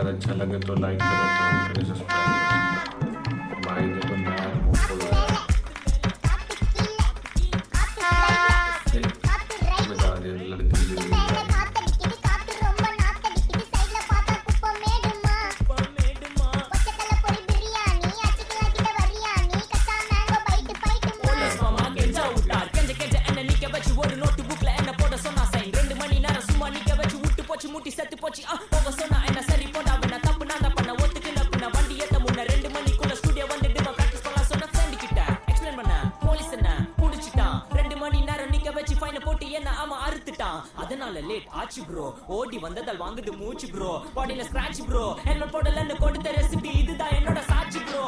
अच्छा लगे तो लाइक करें, कमेंट करें, सब्सक्राइब करें। भाई देखो नया बता दे लड़की மூட்டி செத்து போச்சு போக சொன்னா என்ன சரி போடா வேணா தப்பு நான் தான் பண்ண ஒத்துக்கல பண்ண வண்டி ஏத்த முன்ன 2 மணிக்குள்ள ஸ்டுடியோ வந்துட்டு பிராக்டிஸ் பண்ணலாம் சொன்ன ஃப்ரெண்ட் கிட்ட எக்ஸ்பிளைன் பண்ண போலீஸ் என்ன புடிச்சிட்டான் 2 மணி நேரம் நிக்க வச்சு ஃபைன போட்டு என்ன அவன் அறுத்துட்டான் அதனால லேட் ஆச்சு ப்ரோ ஓடி வந்ததால் வாங்குது மூச்சு ப்ரோ பாடியில ஸ்கிராட்ச் ப்ரோ ஹெல்மெட் போடலன்னு கொடுத்த ரெசிபி இதுதான் என்னோட சாட்சி ப்ரோ